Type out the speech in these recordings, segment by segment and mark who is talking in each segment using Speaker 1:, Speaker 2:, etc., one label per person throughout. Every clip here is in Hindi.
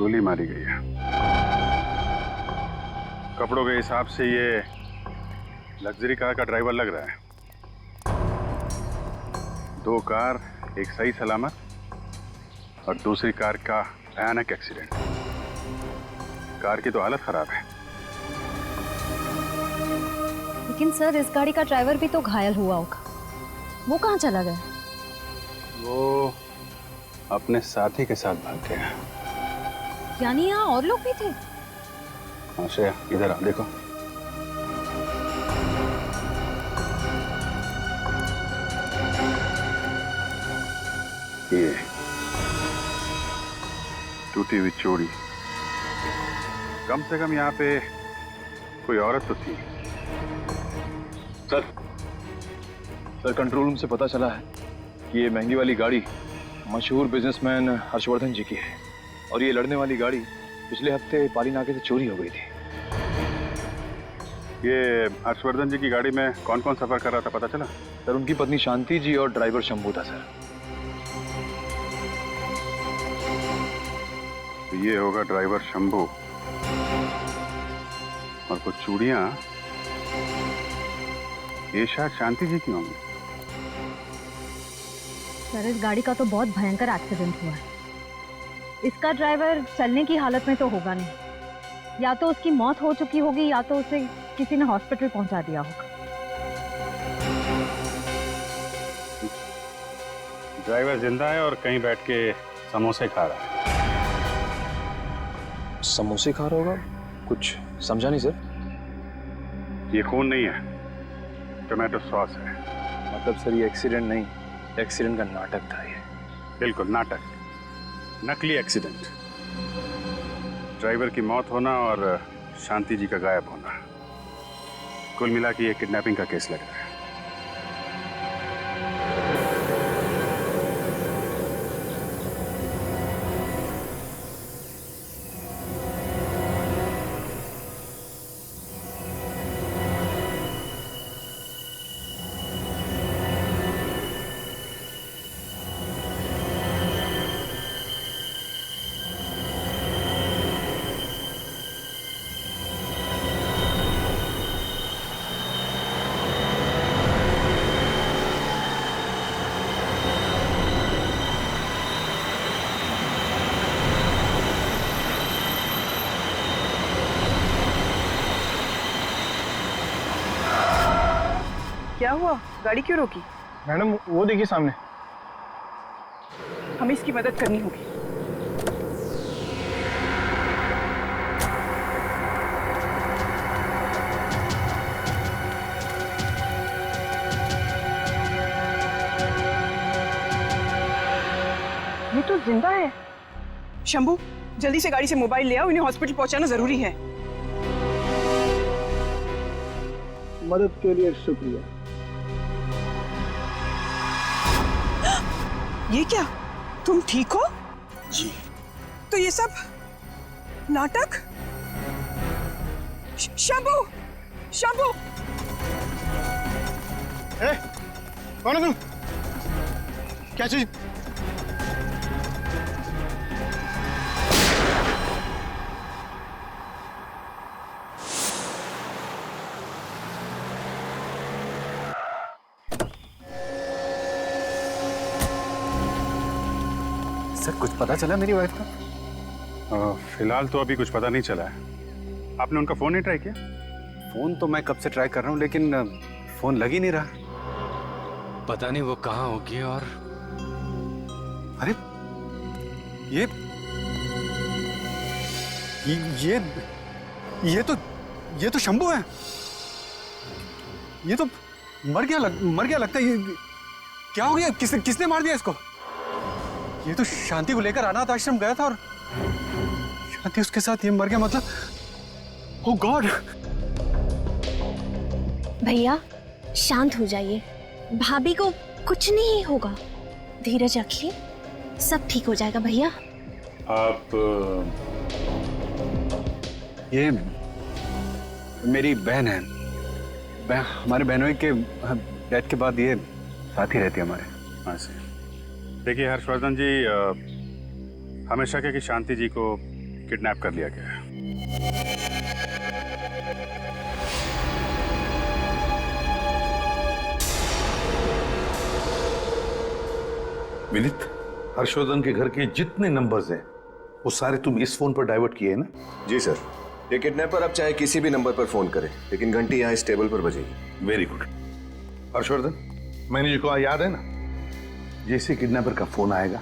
Speaker 1: गोली मारी गई है। कपड़ों के हिसाब से ये लग्जरी कार का ड्राइवर लग रहा है। 2 कार, एक सही सलामत और दूसरी कार का भयानक एक्सीडेंट। कार की तो हालत खराब है।
Speaker 2: लेकिन सर इस गाड़ी का ड्राइवर भी तो घायल हुआ होगा, वो कहाँ चला गया?
Speaker 1: वो अपने साथी के साथ भाग गया।
Speaker 2: यानी यहाँ और लोग भी थे?
Speaker 1: हाँ श्रेया, इधर आ, देखो। ये टूटी हुई चोरी, कम से कम यहाँ पे कोई औरत तो थी।
Speaker 3: सर कंट्रोल रूम से पता चला है कि ये महंगी वाली गाड़ी मशहूर बिजनेसमैन हर्षवर्धन जी की है और ये लड़ने वाली गाड़ी पिछले हफ्ते पाली नाके से चोरी हो गई थी।
Speaker 1: ये हर्षवर्धन जी की गाड़ी में कौन कौन सफर कर रहा था पता चला?
Speaker 3: सर उनकी पत्नी शांति जी और ड्राइवर शंभू था सर।
Speaker 1: तो ये होगा ड्राइवर शंभू और कुछ चूड़ियां ये शायद शांति जी की होंगी।
Speaker 2: सर इस गाड़ी का तो बहुत भयंकर एक्सीडेंट हुआ है। इसका ड्राइवर चलने की हालत में तो होगा नहीं, या तो उसकी मौत हो चुकी होगी या तो उसे किसी ने हॉस्पिटल पहुंचा दिया होगा।
Speaker 1: ड्राइवर जिंदा है और कहीं बैठ के समोसे खा रहा है।
Speaker 3: समोसे खा रहा होगा? कुछ समझा नहीं सर।
Speaker 1: ये खून नहीं है, टोमेटो सॉस है।
Speaker 3: मतलब सर ये एक्सीडेंट नहीं, एक्सीडेंट का नाटक था ये।
Speaker 1: बिल्कुल नाटक, नकली एक्सीडेंट। ड्राइवर की मौत होना और शांति जी का गायब होना, कुल मिला के ये किडनैपिंग का केस लग रहा है।
Speaker 4: क्या हुआ? गाड़ी क्यों रोकी?
Speaker 5: मैडम वो देखिए सामने।
Speaker 4: हमें इसकी मदद करनी होगी। ये तो जिंदा है। शंभू, जल्दी से गाड़ी से मोबाइल ले आओ, इन्हें हॉस्पिटल पहुंचाना जरूरी है।
Speaker 5: मदद के लिए शुक्रिया।
Speaker 4: ये क्या? तुम ठीक हो?
Speaker 5: जी।
Speaker 4: तो ये सब नाटक? शंभू, शंभू!
Speaker 5: कौन है तुम? क्या चीज?
Speaker 6: सर कुछ पता चला मेरी वाइफ का?
Speaker 1: फिलहाल तो अभी कुछ पता नहीं चला है। आपने उनका फोन नहीं ट्राई किया?
Speaker 6: फोन तो मैं कब से ट्राई कर रहा हूँ लेकिन फोन लग ही नहीं रहा।
Speaker 7: पता नहीं वो कहाँ होगी। और
Speaker 6: अरे ये ये तो शंभू है। ये तो मर गया लगता है। ये क्या हो गया? किसने मार दिया इसको? ये तो शांति को लेकर अनाथ आश्रम गया था और शांति उसके साथ ये मर गया। मतलब ओह गॉड।
Speaker 8: भैया शांत हो जाइए, भाभी को कुछ नहीं होगा, धीरज रखिए, सब ठीक हो जाएगा भैया।
Speaker 1: आप
Speaker 6: ये मेरी बहन है। हमारे बहनों के डेथ के बाद ये साथ ही रहती है हमारे।
Speaker 1: हाँ से देखिए हर्षवर्धन जी, हमें शक है कि शांति जी को किडनैप कर लिया गया है।
Speaker 9: विनीत, हर्षवर्धन के घर के जितने नंबर्स हैं वो सारे तुम इस फोन पर डाइवर्ट किए हैं ना?
Speaker 10: जी सर। ये किडनैपर अब चाहे किसी भी नंबर पर फोन करे, लेकिन घंटी यहाँ इस टेबल पर बजेगी।
Speaker 9: Very good. हर्षवर्धन, मैंने जो कहा याद है ना? जैसे किडनैपर का फोन आएगा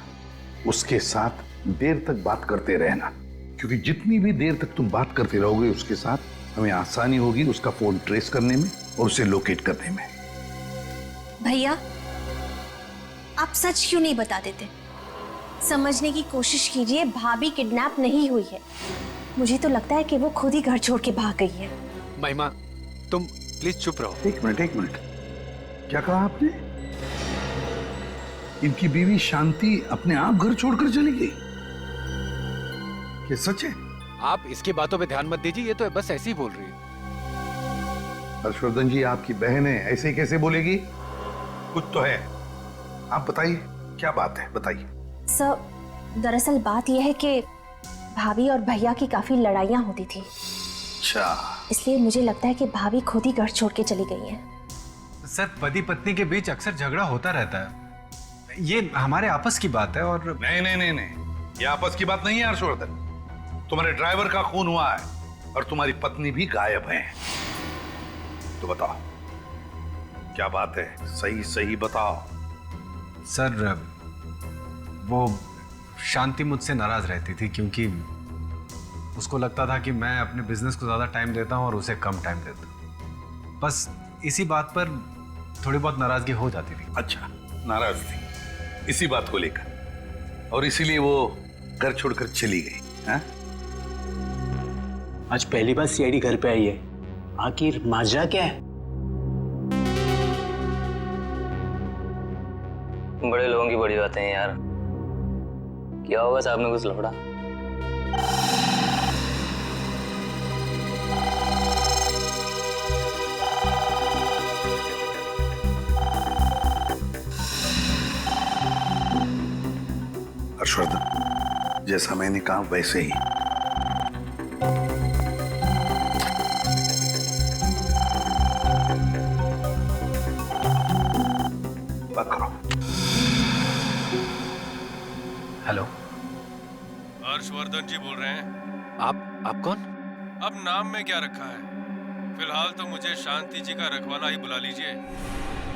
Speaker 9: उसके साथ देर तक बात करते रहना, क्योंकि जितनी भी देर तक तुम बात करते रहोगे उसके साथ हमें आसानी होगी उसका फोन ट्रेस करने में और उसे लोकेट करने में।
Speaker 8: भैया, आप सच क्यों नहीं बता देते? समझने की कोशिश कीजिए, भाभी किडनैप नहीं हुई है। मुझे तो लगता है कि वो खुद ही घर छोड़ के भाग गई है।
Speaker 7: महिमा, तुम प्लीज चुप रहो।
Speaker 9: एक मिनट, क्या कहा आपने? इनकी बीवी शांति अपने आप घर छोड़कर चली गई? क्या सच है?
Speaker 7: आप इसकी बातों पे ध्यान मत दीजिए, ये तो बस ऐसे ही बोल रही है।
Speaker 9: हर्षवर्धन जी आपकी बहन है, ऐसे ही कैसे बोलेगी? कुछ तो है। आप बताइए क्या बात है, बताइए।
Speaker 8: सर, दरअसल बात यह है कि भाभी और भैया की काफी लड़ाइयाँ होती थी।
Speaker 9: अच्छा,
Speaker 8: इसलिए मुझे लगता है कि भाभी खुद ही घर छोड़ के चली गई हैं।
Speaker 6: सर, पति पत्नी के बीच अक्सर झगड़ा होता रहता है, ये हमारे आपस की बात है। और
Speaker 9: नहीं, ये आपस की बात नहीं है हर्षवर्धन। तुम्हारे ड्राइवर का खून हुआ है और तुम्हारी पत्नी भी गायब है। तो बताओ क्या बात है, सही बताओ।
Speaker 6: सर, वो शांति मुझसे नाराज रहती थी क्योंकि उसको लगता था कि मैं अपने बिजनेस को ज्यादा टाइम देता हूं और उसे कम टाइम देता हूं। बस इसी बात पर थोड़ी बहुत नाराजगी हो जाती थी।
Speaker 9: अच्छा, नाराज थी इसी बात को लेकर और इसीलिए वो घर छोड़कर चली गई। हाँ?
Speaker 5: आज पहली बार सीआईडी घर पे आई है, आखिर माजरा क्या है?
Speaker 11: बड़े लोगों की बड़ी बातें हैं यार। क्या होगा साहब ने कुछ लफड़ा?
Speaker 9: हर्षवर्धन, जैसा मैंने कहा वैसे ही।
Speaker 6: हेलो,
Speaker 12: हर्षवर्धन जी बोल रहे हैं।
Speaker 7: आप कौन?
Speaker 12: अब नाम में क्या रखा है? फिलहाल तो मुझे शांति जी का रखवाला ही बुला लीजिए।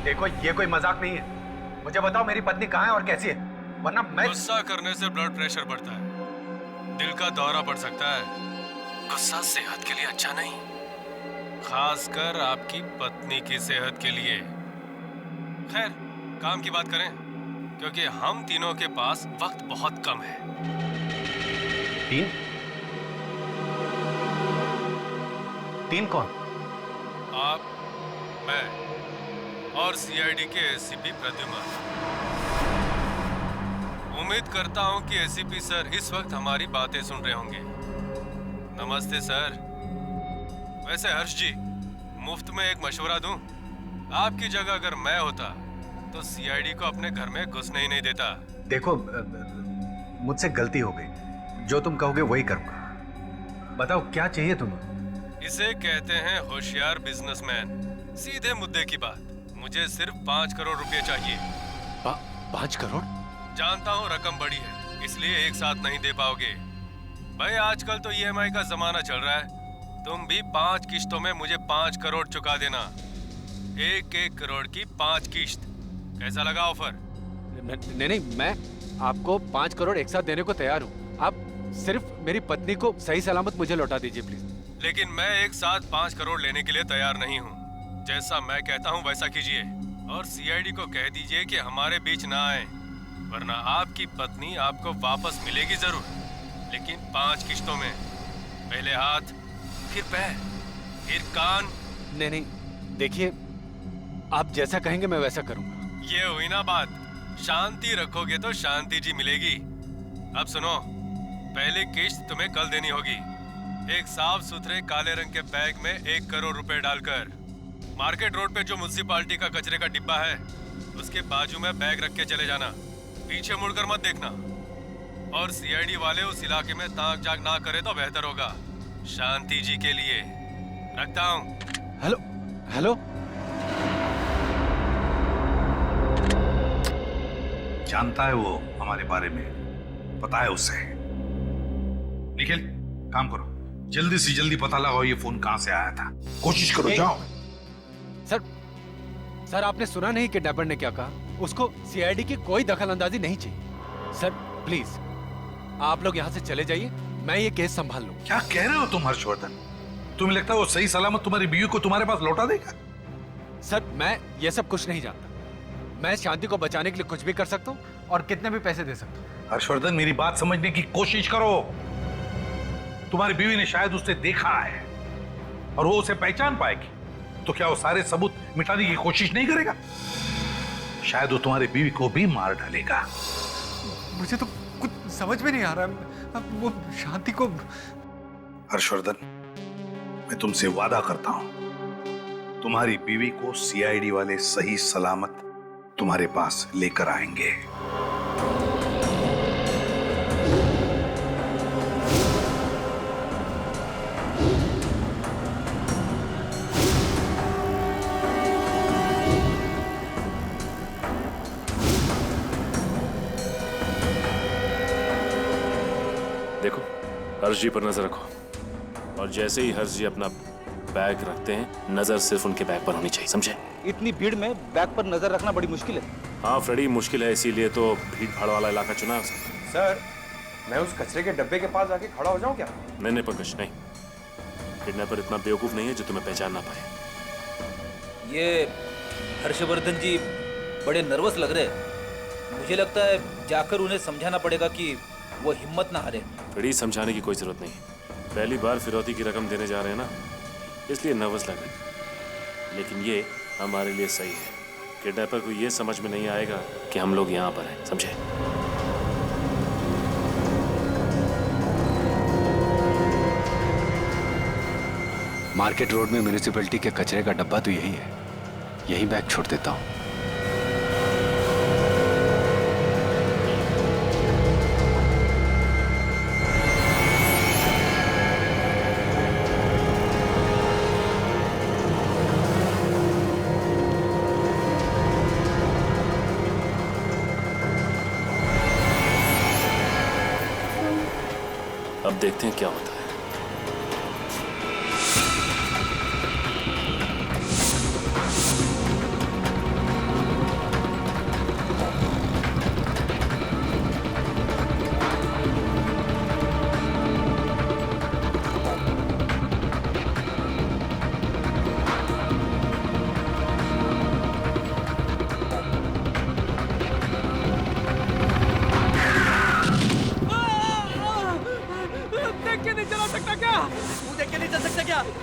Speaker 6: देखो, ये कोई मजाक नहीं है। मुझे बताओ मेरी पत्नी कहाँ है और कैसी है, वरना मैं।
Speaker 12: गुस्सा करने से ब्लड प्रेशर बढ़ता है, दिल का दौरा पड़ सकता है। गुस्सा सेहत के लिए अच्छा नहीं, खासकर आपकी पत्नी की सेहत के लिए। खैर, काम की बात करें, क्योंकि हम तीनों के पास वक्त बहुत कम है।
Speaker 6: तीन कौन?
Speaker 12: आप, मैं और सीआईडी के एसीपी प्रद्युमन। उम्मीद करता हूं कि एसीपी सर इस वक्त हमारी बातें सुन रहे होंगे। नमस्ते सर। वैसे हर्ष जी, मुफ्त में एक मशवरा दूं? आपकी जगह अगर मैं होता तो सीआईडी को अपने घर में घुसने ही नहीं देता।
Speaker 6: देखो, मुझसे गलती हो गई, जो तुम कहोगे वही करूंगा। बताओ क्या चाहिए तुम्हें?
Speaker 12: इसे कहते हैं होशियार बिजनेसमैन। सीधे मुद्दे की बात। मुझे सिर्फ 5 करोड़ रुपए चाहिए।
Speaker 7: 5 करोड़?
Speaker 12: जानता हूँ रकम बड़ी है, इसलिए एक साथ नहीं दे पाओगे। भाई, आजकल तो ईएमआई का जमाना चल रहा है। तुम भी 5 किश्तों में मुझे 5 करोड़ चुका देना। 1-1 करोड़ की 5 किश्त। कैसा लगा ऑफर?
Speaker 7: नहीं, मैं आपको 5 करोड़ एक साथ देने को तैयार हूँ। आप सिर्फ मेरी पत्नी को सही सलामत मुझे लौटा दीजिए प्लीज।
Speaker 12: लेकिन मैं एक साथ 5 करोड़ लेने के लिए तैयार नहीं हूँ। जैसा मैं कहता हूँ वैसा कीजिए और सीआईडी को कह दीजिए कि हमारे बीच ना आए, वरना आपकी पत्नी आपको वापस मिलेगी जरूर, लेकिन 5 किश्तों में। पहले हाथ, फिर पैर, फिर कान।
Speaker 7: नहीं, देखिए, आप जैसा कहेंगे मैं वैसा करूंगा।
Speaker 12: ये हुई ना बात। शांति रखोगे तो शांति जी मिलेगी। अब सुनो, पहली किश्त तुम्हें कल देनी होगी। एक साफ सुथरे काले रंग के बैग में 1 करोड़ रुपए डालकर मार्केट रोड पे जो म्युनिसिपालिटी का कचरे का डिब्बा है उसके बाजू में बैग रख के चले जाना। पीछे मुड़कर मत देखना। और सीआईडी वाले उस इलाके में ताक जाग ना करे तो बेहतर होगा, शांति जी के लिए। रखता हूँ।
Speaker 7: Hello hello.
Speaker 9: जानता है वो हमारे बारे में, पता है उसे। निखिल, काम करो, जल्दी से जल्दी पता लगाओ ये फोन कहां से आया था। कोशिश करो, जाओ।
Speaker 7: सर आपने सुना नहीं किडनैपर ने क्या कहा? उसको सीआईडी की कोई दखल अंदाजी नहीं चाहिए। सर प्लीज आप लोग यहाँ से चले जाइए, मैं ये केस संभाल लूं।
Speaker 9: क्या कह रहे हो तुम हर्षवर्धन? तुम्हें लगता है वो सही सलामत तुम्हारी बीवी को तुम्हारे पास लौटा देगा?
Speaker 7: सर मैं ये सब कुछ नहीं जानता। मैं शांति को बचाने के लिए कुछ भी कर सकता हूँ और कितने भी पैसे दे सकता हूँ।
Speaker 9: हर्षवर्धन, मेरी बात समझने की कोशिश करो। तुम्हारी बीवी ने शायद उसे देखा है और वो उसे पहचान पाएगी, तो क्या वो सारे सबूत मिटाने की कोशिश नहीं करेगा? शायद वो तुम्हारी बीवी को भी मार डालेगा।
Speaker 6: मुझे तो कुछ समझ में नहीं आ रहा। वो शांति को।
Speaker 9: हर्षवर्धन, मैं तुमसे वादा करता हूं, तुम्हारी बीवी को सीआईडी वाले सही सलामत तुम्हारे पास लेकर आएंगे।
Speaker 12: देखो, हर्ष जी पर नजर रखो, और जैसे ही हर्ष जी अपना बैग रखते हैं, नजर सिर्फ उनके बैग पर होनी चाहिए, समझे?
Speaker 5: इतनी भीड़ में बैग पर नजर रखना बड़ी मुश्किल है।
Speaker 12: हाँ फ्रेडी, मुश्किल है, इसीलिए तो भीड़ भाड़ वाला इलाका चुना है उसने।
Speaker 10: सर, मैं उस कचरे के डब्बे के पास जाके खड़ा हो जाऊं क्या?
Speaker 12: नहीं पंकज, नहीं। किडनैपर इतना बेवकूफ नहीं है जो तुम्हें पहचान ना पाए।
Speaker 5: ये हर्षवर्धन जी बड़े नर्वस लग रहे हैं। मुझे लगता है जाकर उन्हें समझाना पड़ेगा कि वो हिम्मत ना हारे।
Speaker 12: फ्रेडी, समझाने की कोई जरूरत नहीं, पहली बार फिरौती की रकम देने जा रहे हैं ना, इसलिए नर्वस लग रहे हैं। लेकिन ये हमारे लिए सही है। किडनैपर को ये समझ में नहीं आएगा कि हम लोग यहाँ पर हैं, समझे?
Speaker 7: मार्केट रोड में म्यूनिसिपैलिटी के कचरे का डब्बा तो यही है, यही बैग छोड़ देता हूँ।
Speaker 12: अब देखते हैं क्या होता है।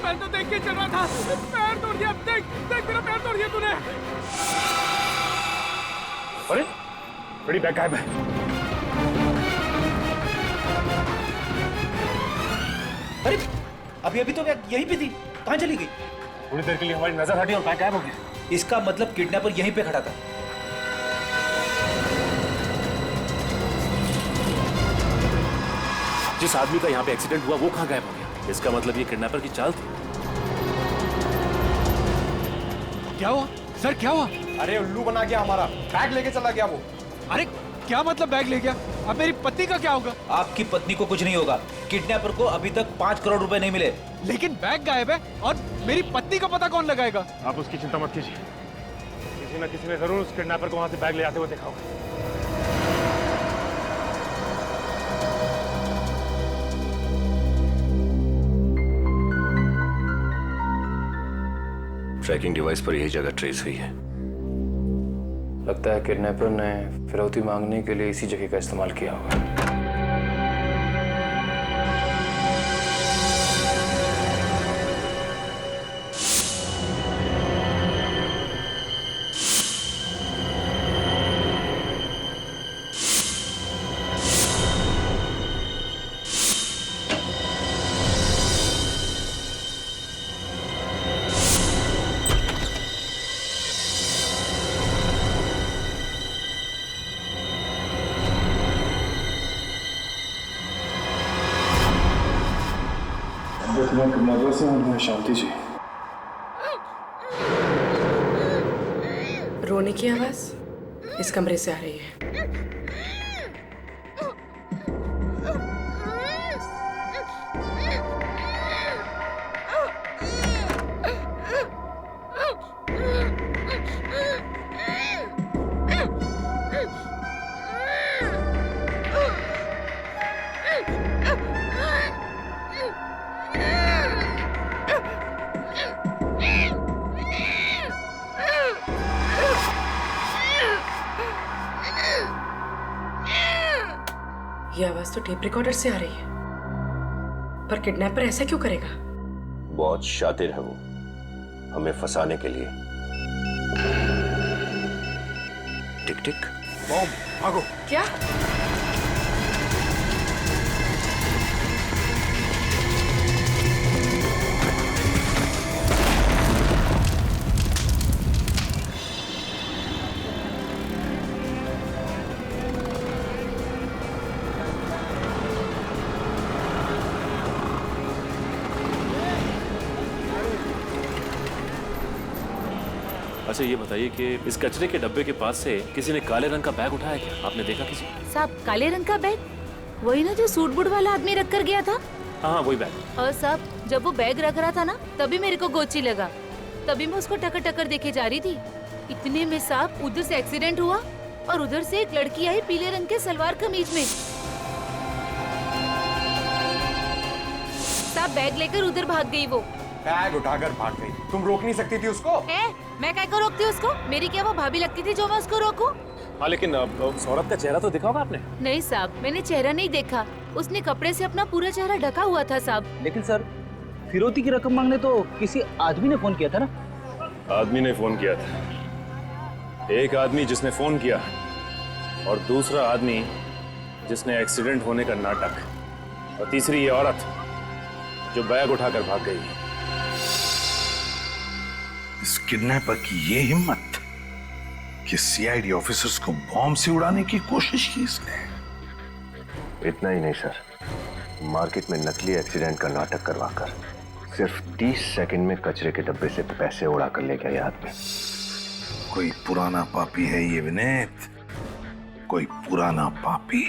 Speaker 13: मैं तो देख के चल रहा था, पैर तोड़ दिया। देख देख, मेरा पैर तोड़ दिया तूने।
Speaker 12: अरे बड़ी बैग गायब है।
Speaker 5: अरे अभी अभी तो बैग यहीं पे थी, कहाँ चली गई?
Speaker 12: थोड़ी देर के लिए हमारी नजर हटी और बैग गायब हो गया।
Speaker 5: इसका मतलब किडनैपर यहीं पे खड़ा था।
Speaker 12: जिस आदमी का यहाँ पे एक्सीडेंट हुआ वो कहाँ गायब हो गया? इसका मतलब ये किडनैपर की चाल थी।
Speaker 7: क्या हुआ सर, क्या हुआ?
Speaker 10: अरे उल्लू बना गया हमारा, बैग लेके चला गया वो।
Speaker 7: अरे क्या मतलब बैग ले गया? अब मेरी पत्नी का क्या होगा?
Speaker 5: आपकी पत्नी को कुछ नहीं होगा। किडनैपर को अभी तक 5 करोड़ रुपए नहीं मिले।
Speaker 7: लेकिन बैग गायब है और मेरी पत्नी का पता कौन लगाएगा?
Speaker 12: आप उसकी चिंता मत कीजिए, किसी न किसी ने जरूर उस किडनैपर को वहां से बैग ले आते हुए देखा होगा। ट्रैकिंग डिवाइस पर यही जगह ट्रेस हुई है।
Speaker 3: लगता है किडनैपर ने फिरौती मांगने के लिए इसी जगह का इस्तेमाल किया होगा। मैं किडनैपर से हूँ, मैं शांति जी।
Speaker 4: रोने की आवाज इस कमरे से आ रही है। ये आवाज तो टेप रिकॉर्डर से आ रही है, पर किडनैपर ऐसा क्यों करेगा?
Speaker 10: बहुत शातिर है वो, हमें फंसाने के लिए। टिक टिक
Speaker 6: बॉम्ब, भागो।
Speaker 4: क्या?
Speaker 14: अच्छा ये बताइए कि इस कचरे के डब्बे के पास से किसी ने काले रंग का बैग उठाया क्या? आपने देखा किसी?
Speaker 15: साहब काले रंग का बैग? वही ना जो सूट बूट वाला आदमी रख कर गया था?
Speaker 14: हाँ वही बैग।
Speaker 15: और साहब जब वो बैग रख रहा था ना तभी मेरे को गोची लगा, तभी मैं उसको टकर टकर देखे जा रही थी। इतने में साहब उधर से एक्सीडेंट हुआ और उधर से एक लड़की आई पीले रंग के सलवार कमीज में। साहब बैग लेकर उधर भाग गई वो।
Speaker 6: बैग उठाकर भाग गई? तुम रोक नहीं सकती थी उसको?
Speaker 15: मैं क्या को रोकती उसको? मेरी क्या वो भाभी लगती थी जो मैं उसको रोकूं?
Speaker 14: हाँ लेकिन सौरभ का चेहरा तो देखा होगा आपने?
Speaker 15: नहीं साहब मैंने चेहरा नहीं देखा, उसने कपड़े से अपना पूरा चेहरा ढका हुआ था साहब।
Speaker 5: लेकिन सर फिरौती की रकम मांगने तो किसी आदमी ने फोन किया था ना?
Speaker 12: आदमी ने फोन किया था, एक आदमी जिसने फोन किया और दूसरा आदमी जिसने एक्सीडेंट होने का नाटक, और तीसरी ये औरत जो बैग उठाकर भाग गई।
Speaker 9: इस किडनैपर की ये हिम्मत कि सीआईडी ऑफिसर्स को बॉम्ब से उड़ाने की कोशिश की इसने।
Speaker 10: इतना ही नहीं सर, मार्केट में नकली एक्सीडेंट का नाटक करवाकर सिर्फ 30 सेकंड में कचरे के डब्बे से पैसे उड़ा कर ले गया ये आदमी।
Speaker 9: कोई पुराना पापी है ये विनीत, कोई पुराना पापी,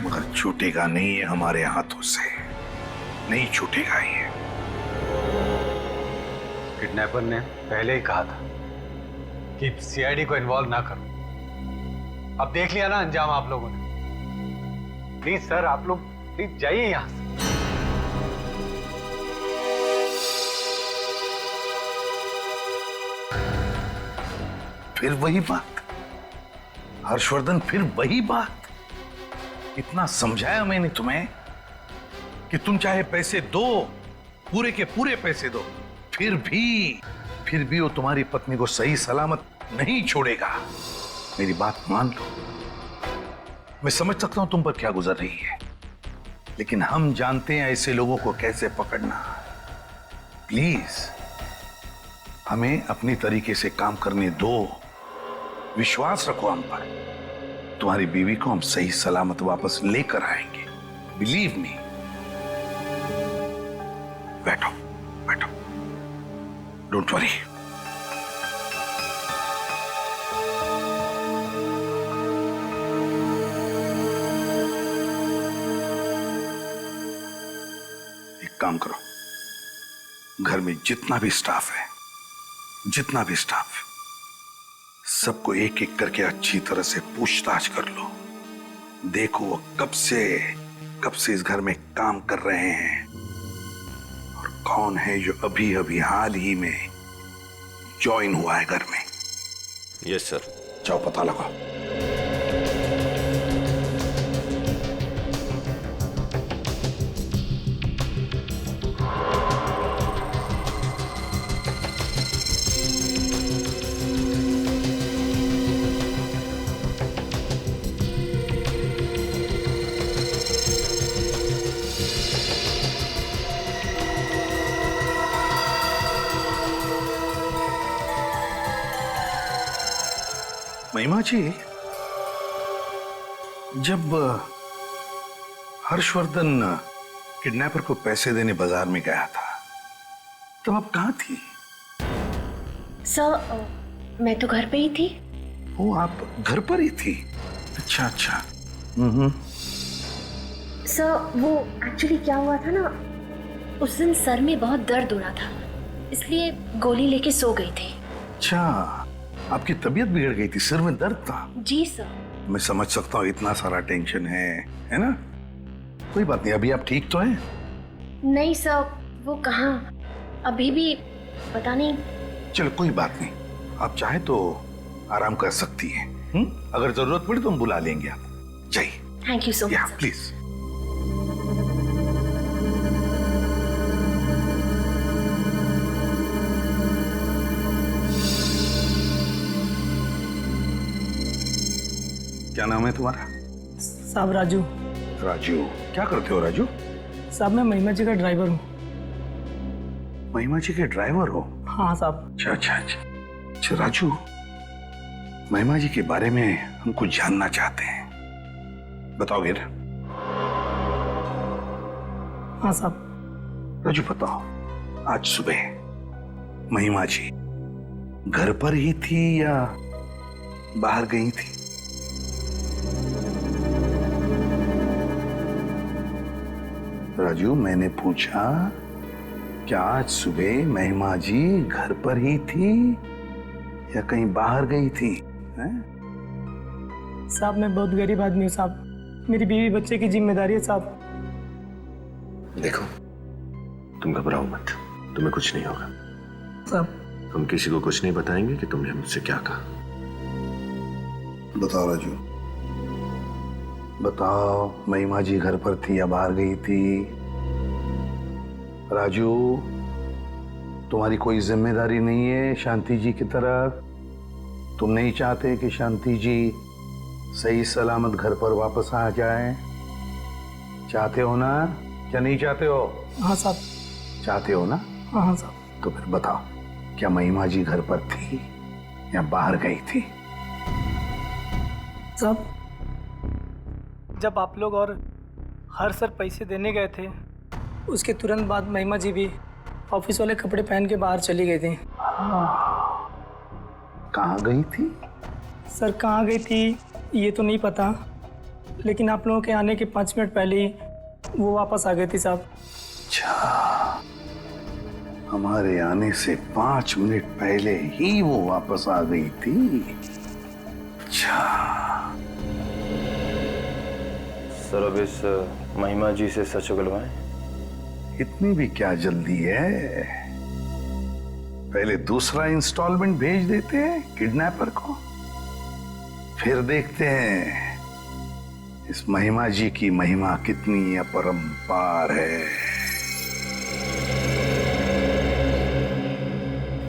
Speaker 9: मगर छूटेगा नहीं है हमारे हाथों से, नहीं छूटेगा ये।
Speaker 6: किडनैपर ने पहले ही कहा था कि सीआईडी को इन्वॉल्व ना करो। अब देख लिया ना अंजाम आप लोगों ने। प्लीज सर आप लोग प्लीज जाइए यहां से।
Speaker 9: फिर वही बात हर्षवर्धन, फिर वही बात। इतना समझाया मैंने तुम्हें कि तुम चाहे पैसे दो, पूरे के पूरे पैसे दो, फिर भी वो तुम्हारी पत्नी को सही सलामत नहीं छोड़ेगा। मेरी बात मान लो। मैं समझ सकता हूं तुम पर क्या गुजर रही है, लेकिन हम जानते हैं ऐसे लोगों को कैसे पकड़ना। प्लीज हमें अपनी तरीके से काम करने दो, विश्वास रखो हम पर। तुम्हारी बीवी को हम सही सलामत वापस लेकर आएंगे, बिलीव मी। बैठो बैठो, डोंट वरी। एक काम करो, घर में जितना भी स्टाफ है, सबको एक एक करके अच्छी तरह से पूछताछ कर लो। देखो वो कब से इस घर में काम कर रहे हैं और कौन है जो अभी अभी हाल ही में ज्वाइन हुआ है घर में।
Speaker 10: Yes sir.
Speaker 9: जाओ पता लगाओ। महिमा जी, जब हर्षवर्धन किडनैपर को पैसे देने बाजार में गया था, तो आप कहाँ थी?
Speaker 8: सर मैं तो घर पे ही थी।
Speaker 9: वो आप घर पर ही थी? अच्छा अच्छा।
Speaker 8: सर वो एक्चुअली क्या हुआ था ना, उस दिन सर में बहुत दर्द हो रहा था, इसलिए गोली लेके सो गई थी।
Speaker 9: अच्छा, आपकी तबीयत बिगड़ गई थी, सिर में दर्द था?
Speaker 8: जी सर।
Speaker 9: मैं समझ सकता हूँ, इतना सारा टेंशन है ना? कोई बात नहीं, अभी आप ठीक तो हैं?
Speaker 8: नहीं सर, वो कहाँ, अभी भी पता नहीं।
Speaker 9: चलो कोई बात नहीं, आप चाहे तो आराम कर सकती हैं। अगर जरूरत पड़ी तो हम बुला लेंगे आप। जाइए।
Speaker 8: Thank you so much.
Speaker 9: Please. क्या नाम है तुम्हारा?
Speaker 16: साहब राजू।
Speaker 9: राजू, क्या करते हो राजू?
Speaker 16: साहब मैं महिमा जी का ड्राइवर हूँ।
Speaker 9: महिमा जी के ड्राइवर हो?
Speaker 16: हाँ साहब।
Speaker 9: अच्छा अच्छा अच्छा। अच्छा राजू, महिमा जी के बारे में हम कुछ जानना चाहते हैं, बताओगे ना?
Speaker 16: हाँ साहब।
Speaker 9: राजू बताओ, आज सुबह महिमा जी घर पर ही थी या बाहर गई थी? राजू, मैंने पूछा क्या आज सुबह महिमा जी घर पर ही थी या कहीं बाहर गई थी?
Speaker 16: साहब मैं बहुत गरीब आदमी हूँ साहब, मेरी बीवी बच्चे की जिम्मेदारी है साहब।
Speaker 10: देखो, तुम घबराओ मत, तुम्हें कुछ नहीं होगा
Speaker 16: साहब।
Speaker 10: हम किसी को कुछ नहीं बताएंगे कि तुमने मुझसे क्या कहा।
Speaker 9: बताओ राजू, बताओ, महिमा जी घर पर थी या बाहर गई थी? राजू, तुम्हारी कोई जिम्मेदारी नहीं है शांति जी की तरफ? तुम नहीं चाहते कि शांति जी सही सलामत घर पर वापस आ जाए? चाहते हो ना, क्या नहीं चाहते हो?
Speaker 16: हाँ साहब।
Speaker 9: चाहते हो ना?
Speaker 16: हाँ साहब।
Speaker 9: तो फिर बताओ, क्या महिमा जी घर पर थी या बाहर गई थी?
Speaker 16: साहब, जब आप लोग और हर सर पैसे देने गए थे, उसके तुरंत बाद महिमा जी भी ऑफिस वाले कपड़े पहन के बाहर चली गई थी।
Speaker 9: कहाँ गई थी?
Speaker 16: सर कहाँ गई थी ये तो नहीं पता, लेकिन आप लोगों के आने के 5 मिनट पहले ही वो वापस आ गई थी साहब।
Speaker 9: अच्छा, हमारे आने से 5 मिनट पहले ही वो वापस आ गई थी? अच्छा।
Speaker 3: सर अब इस महिमा जी से सच उगलवाएं?
Speaker 9: इतनी भी क्या जल्दी है? पहले दूसरा इंस्टॉलमेंट भेज देते हैं किडनैपर को, फिर देखते हैं इस महिमा जी की महिमा कितनी अपरंपार है।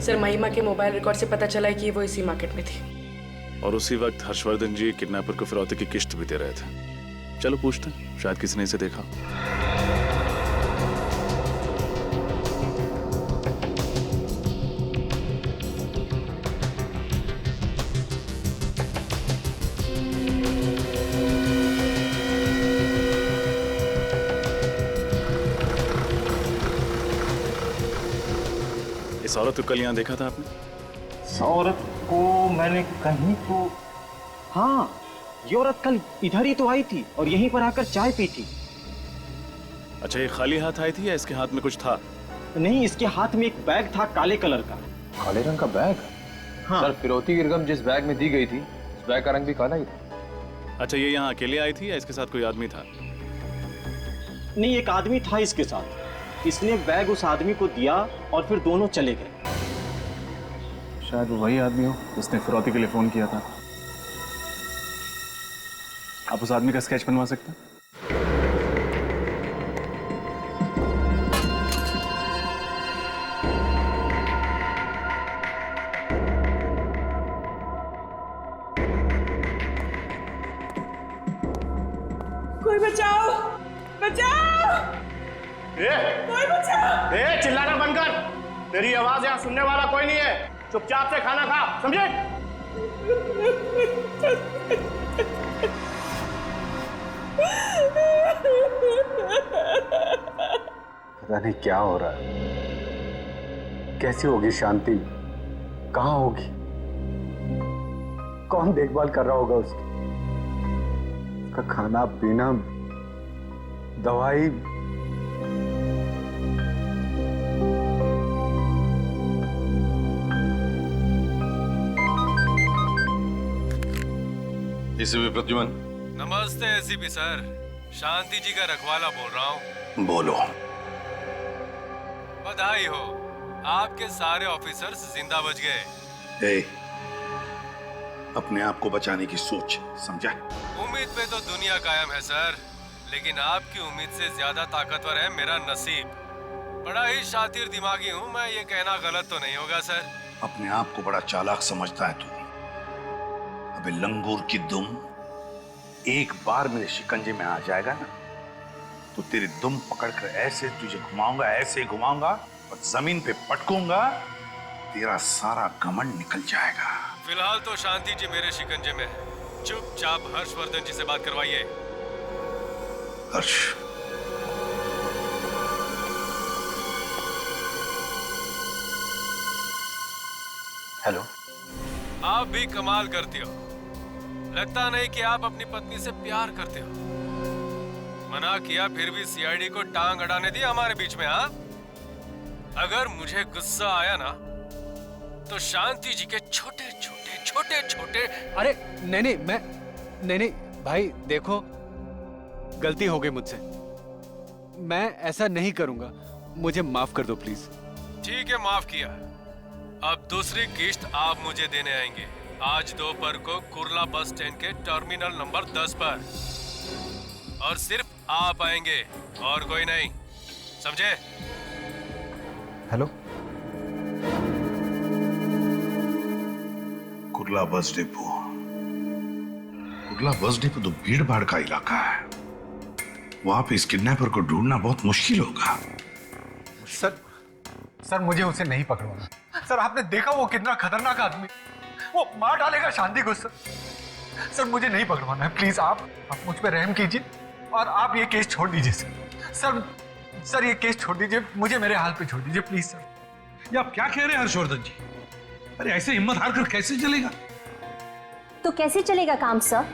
Speaker 17: सर महिमा के मोबाइल रिकॉर्ड से पता चला है कि वो इसी मार्केट में थी।
Speaker 14: और उसी वक्त हर्षवर्धन जी किडनैपर को फिरौती की किस्त भी दे रहे थे। चलो पूछते हैं, शायद किसी ने इसे देखा। इस औरत को कल यहाँ देखा था आपने?
Speaker 18: इस औरत को मैंने कहीं तो, हाँ, ये औरत कल इधर ही तो आई थी और यहीं पर आकर चाय पी थी।
Speaker 14: अच्छा, ये खाली हाथ आई थी या इसके हाथ में कुछ था?
Speaker 18: नहीं, इसके हाथ में एक बैग था काले कलर का।
Speaker 3: काले रंग का बैग?
Speaker 18: हाँ।
Speaker 3: सर फिरौती की रकम जिस बैग में दी गई थी, उस बैग का रंग भी काला ही था।
Speaker 14: अच्छा, ये यहाँ अकेले आई थी या इसके साथ कोई आदमी था?
Speaker 18: नहीं, एक आदमी था इसके साथ। इसने बैग उस आदमी को दिया और फिर दोनों चले गए।
Speaker 3: शायद वो वही आदमी हो जिसने फिरौती के लिए फोन किया था। आप उस आदमी का स्केच बनवा सकते हैं?
Speaker 4: कोई बचाओ, बचाओ! कोई बचाओ!
Speaker 19: चिल्लाना बंद कर, तेरी आवाज यहाँ सुनने वाला कोई नहीं है। चुपचाप से खाना खा, समझे?
Speaker 6: नहीं क्या हो रहा है, कैसी होगी शांति, कहाँ होगी, कौन देखभाल कर रहा होगा उसकी, उसका खाना पीना, दवाई।
Speaker 9: एसीपी प्रद्युमन।
Speaker 12: नमस्ते एसीपी सर, शांति जी का रखवाला बोल रहा हूँ।
Speaker 9: बोलो।
Speaker 12: बधाई हो, आपके सारे ऑफिसर्स जिंदा बच गए।
Speaker 9: अपने आप को बचाने की सोच, समझा?
Speaker 12: उम्मीद पे तो दुनिया कायम है सर, लेकिन आपकी उम्मीद से ज्यादा ताकतवर है मेरा नसीब। बड़ा ही शातिर दिमागी हूँ मैं, ये कहना गलत तो नहीं होगा सर?
Speaker 9: अपने आप को बड़ा चालाक समझता है तू। अबे लंगूर की दुम, एक बार मेरे शिकंजे में आ जाएगा ना, तो तेरी दुम पकड़कर ऐसे तुझे घुमाऊंगा, ऐसे घुमाऊंगा और जमीन पे पटकूंगा, तेरा सारा घमंड निकल जाएगा।
Speaker 12: फिलहाल तो शांति जी मेरे शिकंजे में है। चुपचाप हर्षवर्धन जी से बात करवाइए।
Speaker 9: हर्ष,
Speaker 6: हेलो।
Speaker 12: आप भी कमाल करती हो, लगता नहीं कि आप अपनी पत्नी से प्यार करते हो। मना किया फिर भी सीआईडी को टांग अड़ाने दी हमारे बीच में। हाँ, अगर मुझे गुस्सा आया ना तो शांति जी के छोटे छोटे।
Speaker 7: अरे नहीं भाई, देखो गलती हो गई मुझसे, मैं ऐसा नहीं करूंगा, मुझे माफ कर दो प्लीज।
Speaker 12: ठीक है, माफ किया। अब दूसरी किस्त आप मुझे देने आएंगे आज दोपहर को कुर्ला बस स्टैंड के टर्मिनल नंबर 10 पर, और सिर्फ आप आएंगे और कोई नहीं, समझे?
Speaker 6: Hello.
Speaker 9: Kurla bus depot. Kurla bus depot तो भीड़ भाड़ का इलाका है, वहां पे इस किडनैपर को ढूंढना बहुत मुश्किल होगा।
Speaker 6: सर मुझे उसे नहीं पकड़वाना। सर आपने देखा वो कितना खतरनाक आदमी, वो मार डालेगा शांति को। सर मुझे नहीं पकड़वाना है, प्लीज आप मुझ पे रहम कीजिए और आप ये केस छोड़ दीजिए सर ये केस छोड़ दीजिए, मुझे मेरे हाल पे छोड़ दीजिए प्लीज सर।
Speaker 9: ये आप क्या कह रहे हैं हर्षवर्धन जी? अरे ऐसे हिम्मत हार कर कैसे चलेगा?
Speaker 8: तो कैसे चलेगा काम सर?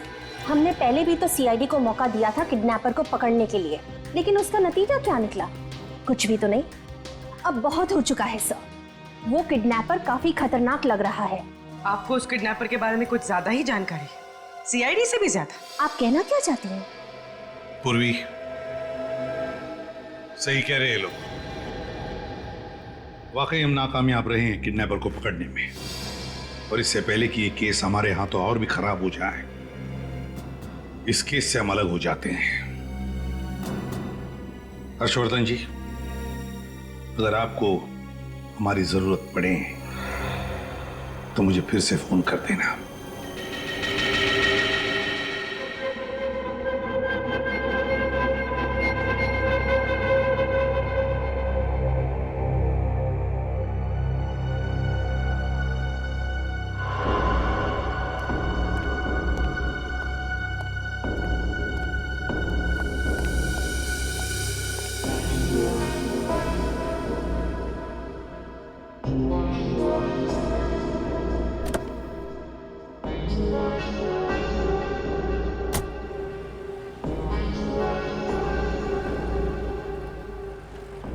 Speaker 8: हमने पहले भी तो सीआईडी को मौका दिया था किडनैपर को पकड़ने के लिए, लेकिन उसका नतीजा क्या निकला? कुछ भी तो नहीं। अब बहुत हो चुका है सर, वो किडनैपर काफी खतरनाक लग रहा है।
Speaker 17: आपको उस किडनैपर के बारे में कुछ ज्यादा ही जानकारी है, सीआईडी से भी ज्यादा।
Speaker 8: आप कहना क्या चाहती हैं?
Speaker 9: पूर्वी, सही कह रहे हैं लोग, वाकई हम नाकामयाब रहे हैं किडनैपर को पकड़ने में, और इससे पहले कि ये केस हमारे हाथों और भी खराब हो जाए, इस केस से हम अलग हो जाते हैं। हर्षवर्धन जी, अगर आपको हमारी जरूरत पड़े तो मुझे फिर से फोन कर देना।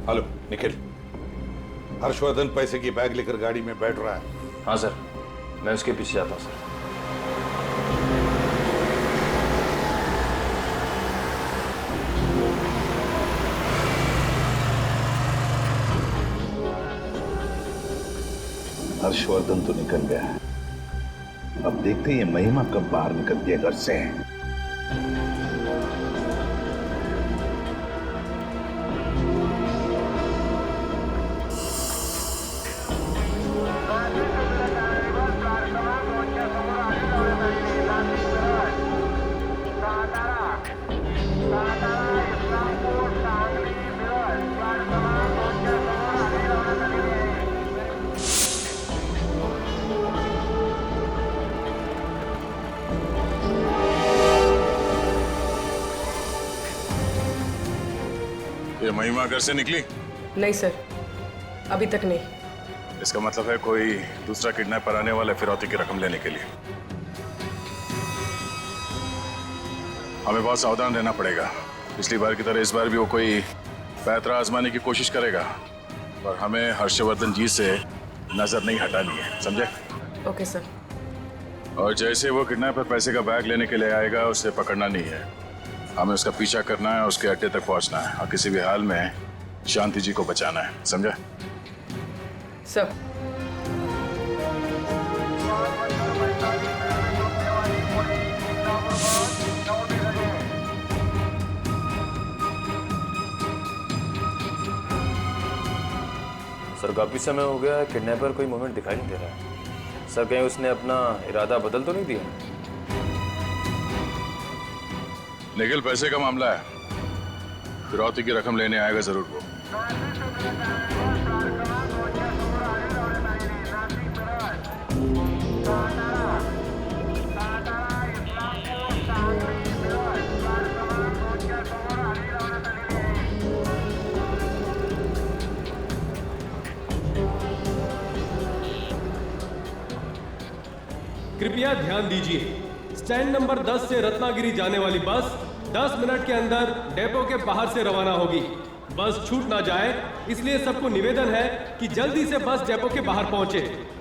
Speaker 9: हेलो निखिल, हर्षवर्धन पैसे की बैग लेकर गाड़ी में बैठ रहा है।
Speaker 3: हाँ सर, मैं उसके पीछे जाता हूँ सर।
Speaker 9: हर्षवर्धन तो निकल गया, अब देखते हैं ये महिमा कब बाहर निकलती है घर से।
Speaker 1: ये महिमा घर से निकली?
Speaker 17: नहीं सर, अभी तक नहीं।
Speaker 1: इसका मतलब है कोई दूसरा किडनैपर आने वाला है फिरौती की रकम लेने के लिए। हमें बहुत सावधान रहना पड़ेगा। पिछली बार की तरह इस बार भी वो कोई पैतरा आजमाने की कोशिश करेगा, पर हमें हर्षवर्धन जी से नजर नहीं हटानी है, समझे?
Speaker 17: Okay sir.
Speaker 1: और जैसे वो किडनैपर पैसे का बैग लेने के लिए आएगा, उसे पकड़ना नहीं है, हमें उसका पीछा करना है, उसके अड्डे तक पहुंचना है और किसी भी हाल में शांति जी को बचाना है, समझे?
Speaker 17: सर।
Speaker 3: सर काफी समय हो गया, किडनैपर कोई मूवमेंट दिखाई नहीं दे रहा है। सर कहीं उसने अपना इरादा बदल तो नहीं दिया?
Speaker 1: निखिल, पैसे का मामला है, फिरौती की रकम लेने आएगा जरूर वो।
Speaker 12: कृपया ध्यान दीजिए, स्टैंड नंबर 10 से रत्नागिरी जाने वाली बस 10 मिनट के अंदर डेपो के बाहर से रवाना होगी। बस छूट ना जाए, इसलिए सबको निवेदन है कि जल्दी से बस डेपो के बाहर पहुंचे।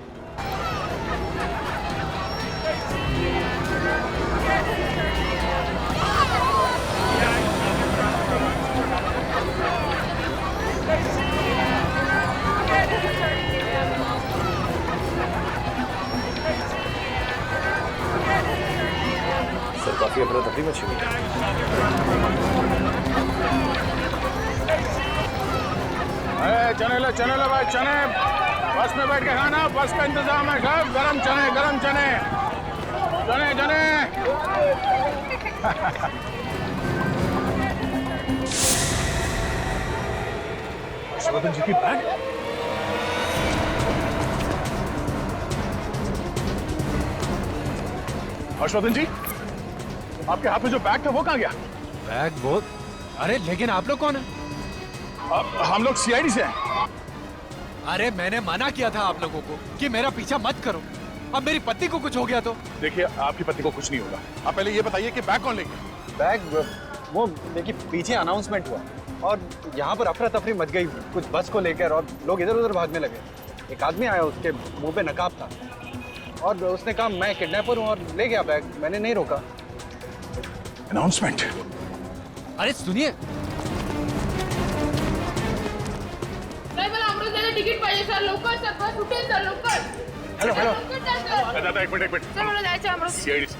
Speaker 3: सर काफी अफरा तफरी मची हुई है।
Speaker 1: चने लो भाई, चने बस में बैठ के खाना, बस का इंतजाम है सब। गरम चने, गरम चने, चने चने।
Speaker 9: हर्षवर्धन जी की बैग?
Speaker 1: हर्षवर्धन जी, आपके हाथ में जो बैग था वो कहाँ गया?
Speaker 7: बैग वो? अरे लेकिन आप लोग कौन है?
Speaker 1: हम लोग सीआईडी से हैं।
Speaker 7: अरे मैंने मना किया था आप लोगों को कि मेरा पीछा मत करो। अब मेरी पत्नी को कुछ हो गया तो?
Speaker 1: देखिए, आपकी पत्नी को कुछ नहीं होगा। आप पहले ये बताइए कि बैग कौन ले गया?
Speaker 6: बैग वो देखिए पीछे अनाउंसमेंट हुआ और यहाँ पर अफरा तफरी मच गई कुछ बस को लेकर और लोग इधर उधर भागने लगे। एक आदमी आया, उसके मुंह पे नकाब था और उसने कहा मैं किडनैपर हूँ और ले गया बैग। मैंने नहीं रोका।
Speaker 1: अनाउंसमेंट?
Speaker 7: अरे सुनिए,
Speaker 13: तिकीट पाहिजे सर, लवकर सर, बस उठेल सर, लवकर।
Speaker 1: हेलो हेलो
Speaker 13: दादा
Speaker 1: एक मिनट
Speaker 13: सर, मला जायचं अमृत।
Speaker 1: सीआईडी से।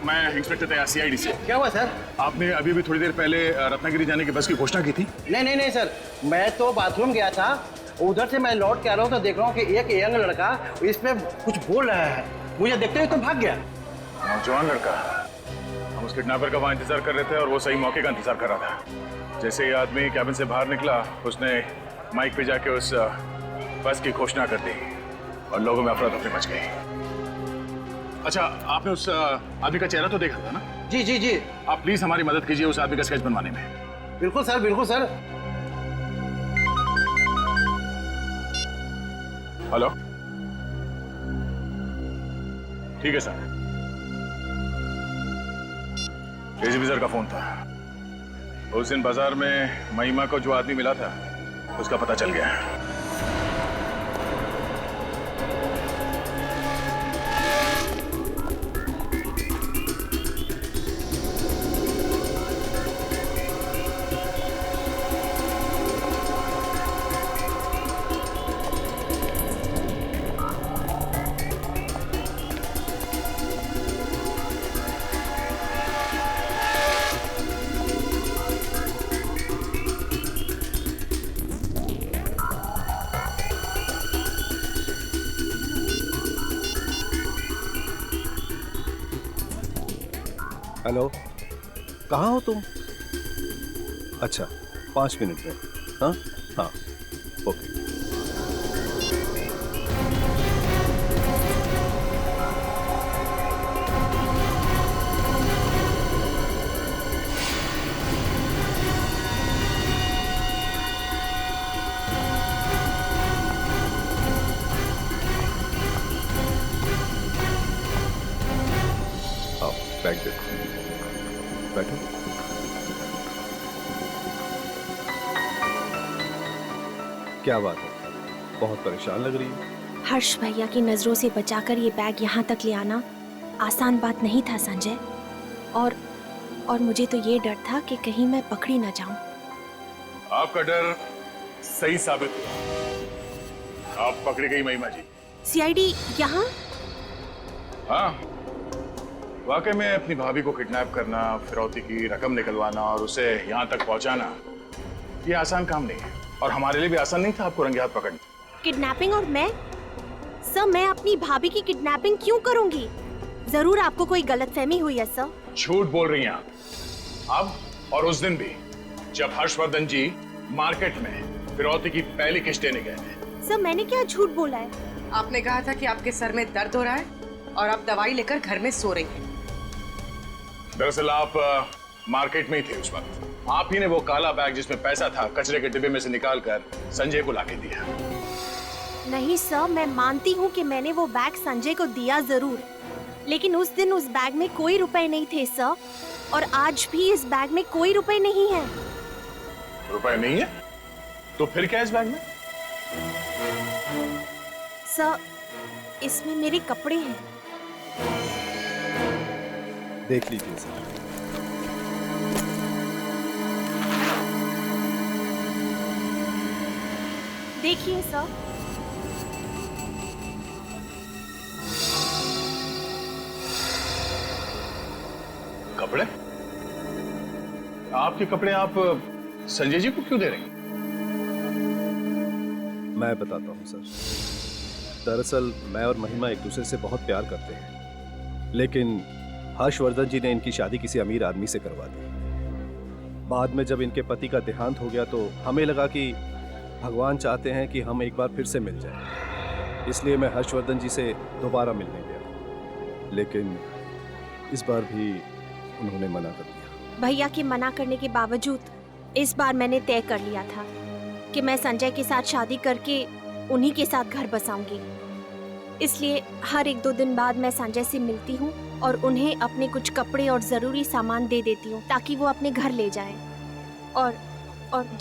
Speaker 1: मैं इंस्पेक्टर तैयार सीआईडी से।
Speaker 18: क्या हुआ सर?
Speaker 1: आपने अभी भी थोड़ी देर पहले रत्नागिरी जाने की बस की घोषणा की थी।
Speaker 18: नहीं सर, मैं तो बाथरूम गया था, उधर से मैं लौट के आ रहा हूँ तो देख रहा हूँ कि एक यंग लड़का इसमें कुछ बोल रहा है। मुझे देखते हुए तो भाग गया।
Speaker 1: नौजवान लड़का? हम उस किडनैपर का वहाँ इंतजार कर रहे थे और वो सही मौके का इंतजार कर रहा था। जैसे ही आदमी कैबिन से बाहर निकला, उसने माइक पे जाके उस बस की घोषणा कर दी और लोगों में अफरा तफरी मच गई। अच्छा, आपने उस आदमी का चेहरा तो देखा था ना?
Speaker 18: जी।
Speaker 1: आप प्लीज हमारी मदद कीजिए उस आदमी का स्केच बनवाने में।
Speaker 18: बिल्कुल सर, बिल्कुल सर।
Speaker 1: हेलो, ठीक है सर। एसीपी सर का फोन था। उस दिन बाजार में महिमा को जो आदमी मिला था उसका पता चल गया।
Speaker 20: हेलो, कहाँ हो तुम? अच्छा, 5 मिनट में। हाँ हाँ, ओके। बैग देखो। बैठो। क्या बात है, बहुत परेशान लग रही है।
Speaker 8: हर्ष भैया की नजरों से बचाकर ये बैग यहाँ तक ले आना आसान बात नहीं था संजय। और मुझे तो ये डर था कि कहीं मैं पकड़ी ना जाऊं।
Speaker 1: आपका डर सही साबित हुआ, आप पकड़ी गई महिमा जी।
Speaker 8: सीआईडी यहाँ?
Speaker 1: हाँ, वाकई में अपनी भाभी को किडनैप करना, फिरौती की रकम निकलवाना और उसे यहाँ तक पहुँचाना, ये आसान काम नहीं है और हमारे लिए भी आसान नहीं था आपको रंगे हाथ पकड़ना।
Speaker 8: किडनैपिंग? और मैं सर, मैं अपनी भाभी की किडनैपिंग क्यों करूंगी? जरूर आपको कोई गलतफहमी हुई है सर।
Speaker 1: झूठ बोल रही हैं आप। अब और उस दिन भी जब हर्षवर्धन जी मार्केट में फिरौती की पहली किस्त देने गए थे।
Speaker 8: सर मैंने क्या झूठ बोला है?
Speaker 17: आपने कहा था कि आपके सर में दर्द हो रहा है और आप दवाई लेकर घर में सो रही हैं।
Speaker 1: दरअसल आप मार्केट में ही थे उस वक्त। आप ही ने वो काला बैग जिसमें पैसा था कचरे के डिब्बे में से निकालकर संजय को लाके दिया।
Speaker 8: नहीं सर, मैं मानती हूँ कि मैंने वो बैग संजय को दिया जरूर, लेकिन उस दिन उस बैग में कोई रुपए नहीं थे सर, और आज भी इस बैग में कोई रुपए नहीं है।
Speaker 1: रुपए नहीं है? तो फिर क्या इस बैग में?
Speaker 8: सर, इसमें मेरे कपड़े हैं।
Speaker 20: देख लीजिए सर।
Speaker 8: देखिए सर।
Speaker 1: कपड़े? आपके कपड़े आप संजय जी को क्यों दे रही हैं?
Speaker 20: मैं बताता हूँ सर। दरअसल मैं और महिमा एक दूसरे से बहुत प्यार करते हैं, लेकिन हर्षवर्धन जी ने इनकी शादी किसी अमीर आदमी से करवा दी। बाद में जब इनके पति का देहांत हो गया तो हमें लगा कि भगवान चाहते हैं कि हम एक बार फिर से मिल जाएं। इसलिए मैं हर्षवर्धन जी से दोबारा मिलने गया, लेकिन इस बार भी उन्होंने मना कर दिया।
Speaker 8: भैया के मना करने के बावजूद इस बार मैंने तय कर लिया था कि मैं संजय के साथ शादी करके उन्हीं के साथ घर बसाऊंगी। इसलिए हर 1-2 दिन बाद मैं संजय से मिलती हूँ और उन्हें अपने कुछ कपड़े और जरूरी सामान दे देती हूँ ताकि वो अपने घर ले जाएं। और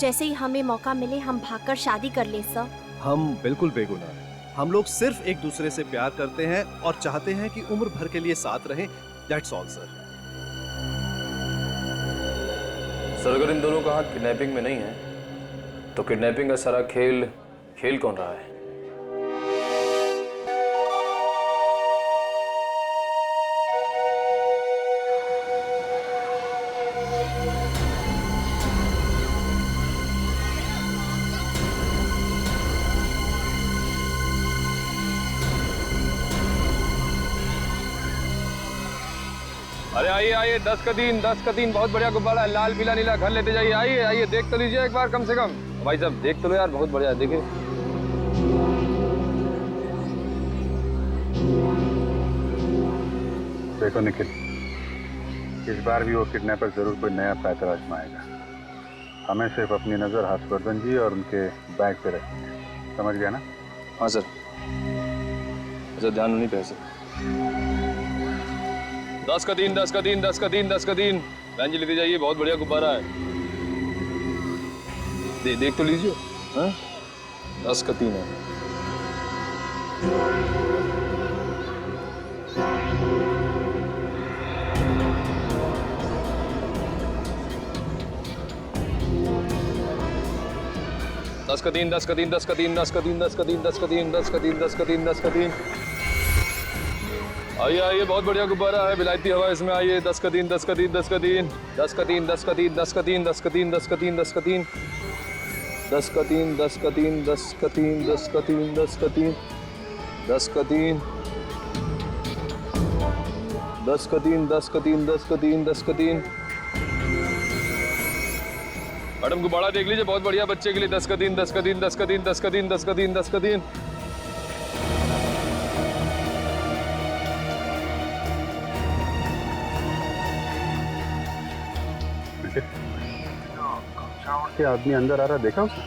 Speaker 8: जैसे ही हमें मौका मिले हम भागकर शादी कर लें सर।
Speaker 20: हम बिल्कुल बेगुनाह हैं। हम लोग सिर्फ एक दूसरे से प्यार करते हैं और चाहते हैं कि उम्र भर के लिए साथ रहें। That's all sir.
Speaker 14: सर अगर इन दोनों का हाथ किडनैपिंग में नहीं है तो किडनैपिंग का सारा खेल कौन रहा है?
Speaker 12: अरे आइए आइए, 10 का 3 बहुत बढ़िया गुब्बारा है, लाल पीला नीला, घर लेते जाइए। आइए आइए, देख तो लीजिए एक बार कम से कम। भाई साहब देख तो लो यार, बहुत बढ़िया है, देखिए।
Speaker 9: देखो निखिल, इस बार भी वो किडनैपर जरूर कोई नया पैतरा आजमाएगा। हमें सिर्फ अपनी नजर हर्षवर्धन जी और उनके बैग पे रखनी है, समझ गया ना?
Speaker 14: हाँ सर, सर ध्यान नहीं पे सर।
Speaker 12: 10 का 3 बहन जी लेते जाइए, बहुत बढ़िया गुब्बारा है। देख तो लीजिए। हाँ 10 का 3 है। दस का तीन। आइए आइए, बहुत बढ़िया गुब्बारा है, विलायती हवा इसमें। आइए 10 का 3 मैडम गुब्बारा देख लीजिए, बहुत बढ़िया बच्चे के लिए। 10 का 3
Speaker 9: के आदमी अंदर आ रहा, देखा उसने?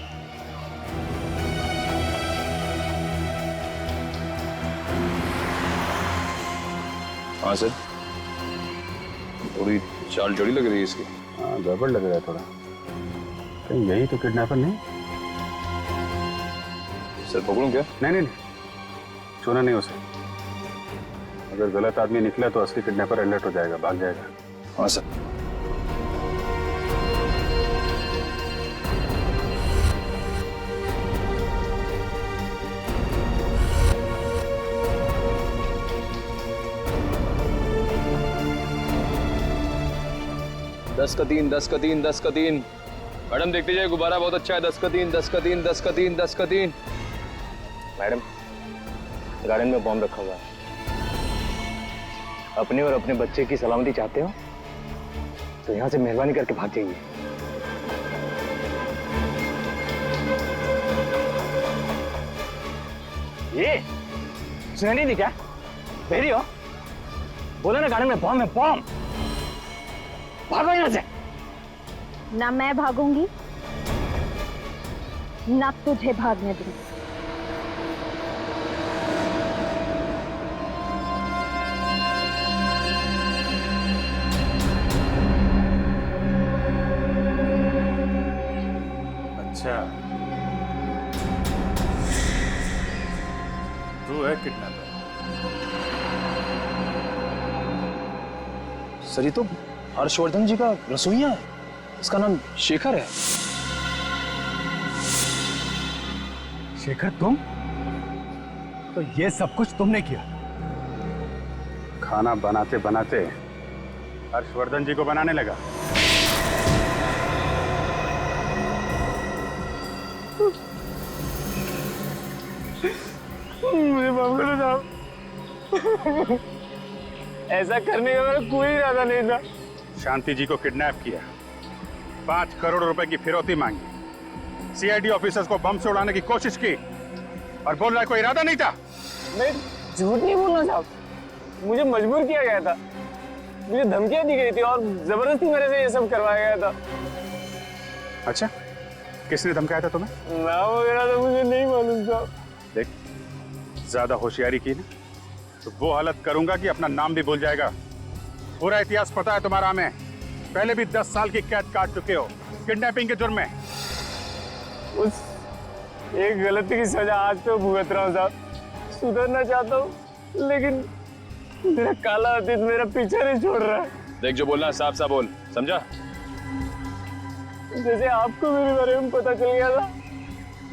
Speaker 14: हाँ सर,
Speaker 3: थोड़ी चाल जड़ी लग रही है इसकी।
Speaker 21: हाँ, गड़बड़ लग रहा है थोड़ा। कहीं यही तो किडनैपर नहीं?
Speaker 3: सर पकड़ूं क्या?
Speaker 21: नहीं, छूना नहीं उसे। अगर गलत आदमी निकला तो असली किडनैपर अलर्ट हो जाएगा, भाग जाएगा।
Speaker 3: हाँ सर। दस का तीन, 10 का 3, 10 का 3। मैडम देख लीजिए, गुब्बारा बहुत अच्छा है। 10 का 3, 10 का 3, 10 का 3, 10 का 3।
Speaker 19: मैडम, गार्डन में बॉम्ब रखा हुआ है। अपने और अपने बच्चे की सलामती चाहते हो तो यहाँ से मेहरबानी करके भाग जाइए। ये सुना नहीं क्या? बहरी हो? बोलो ना गार्डन में बॉम्ब है, बॉम्ब। भागो यहाँ से।
Speaker 2: ना मैं भागूंगी ना तुझे भागने दूंगी।
Speaker 21: अच्छा, तू है किडनैपर?
Speaker 3: सर ये तो हर्षवर्धन जी का रसोइया है। इसका नाम शेखर है।
Speaker 21: शेखर तुम? तो ये सब कुछ तुमने किया? खाना बनाते बनाते हर्षवर्धन जी को बनाने लगा।
Speaker 19: मुझे माफ करो साहब, ऐसा करने का मेरा कोई इरादा नहीं था।
Speaker 21: शांति जी को किडनैप किया, 5 करोड़ रुपए की फिरौती मांगी, सीआईडी ऑफिसर्स को बम से उड़ाने की कोशिश की और बोल रहा है कोई इरादा नहीं था।
Speaker 19: मैं झूठ नहीं बोल रहा साहब, मुझे मजबूर किया गया था, मुझे धमकियां दी गई थी और जबरदस्ती मेरे से ये सब करवाया गया था।
Speaker 21: अच्छा, किसने धमकाया था तुम्हें?
Speaker 19: नाम वगैरह तो मुझे नहीं मालूम था।
Speaker 21: देख, ज्यादा होशियारी की ना तो वो हालत करूंगा कि अपना नाम भी भूल जाएगा। पूरा इतिहास पता है तुम्हारा हमें। पहले भी 10 साल की कैद काट चुके हो किडनैपिंग के जुर्म में।
Speaker 19: उस एक गलती की सजा आज तो भुगत रहा हूँ साहब। सुधरना चाहता हूँ लेकिन मेरा काला अतीत मेरा पीछा नहीं छोड़ रहा है।
Speaker 3: देख, जो बोलना है साफ साफ बोल, समझा?
Speaker 19: जैसे आपको मेरे बारे में पता चल गया था,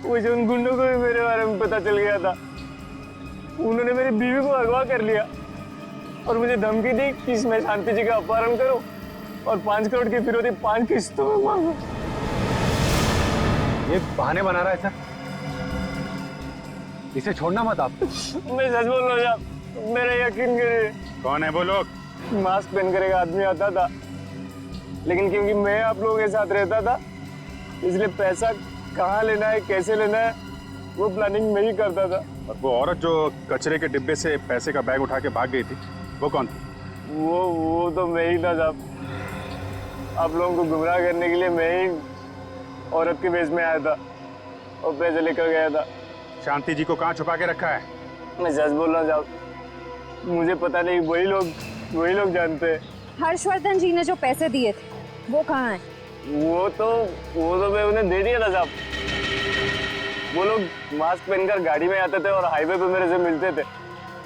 Speaker 19: वैसे उन गुंडों को भी मेरे बारे में पता चल गया था। उन्होंने मेरी बीवी को अगवा कर लिया और मुझे धमकी दी कि मैं शांति जी का अपहरण करूं और 5 करोड़ की फिरौती 5 किस्तों में मांगू।
Speaker 21: ये बहाने बना रहा है सर, इसे छोड़ना मत आप।
Speaker 19: मैं सच बोल रहा हूँ, मेरा यकीन करिए।
Speaker 21: कौन है वो लोग?
Speaker 19: मास्क पहन कर एक आदमी आता था, लेकिन क्योंकि मैं आप लोगों के साथ रहता था इसलिए पैसा कहाँ लेना है, कैसे लेना है, वो प्लानिंग मैं ही करता था।
Speaker 21: और वो औरत जो कचरे के डिब्बे से पैसे का बैग उठा के भाग गई थी, वो कौन थी?
Speaker 19: वो तो मैं ही था साहब। आप लोगों को गुमराह करने के लिए मैं ही औरत के वेश में आया था और पैसे लेकर गया था।
Speaker 21: शांति जी को कहाँ छुपा के रखा है?
Speaker 19: मैं सच बोल रहा हूँ साहब, मुझे पता नहीं, वही लोग जानते हैं।
Speaker 2: हर्षवर्धन जी ने जो पैसे दिए थे वो कहाँ है?
Speaker 19: वो तो मैं उन्हें दे दिया था साहब। वो लोग मास्क पहनकर गाड़ी में आते थे और हाईवे पे मेरे से मिलते थे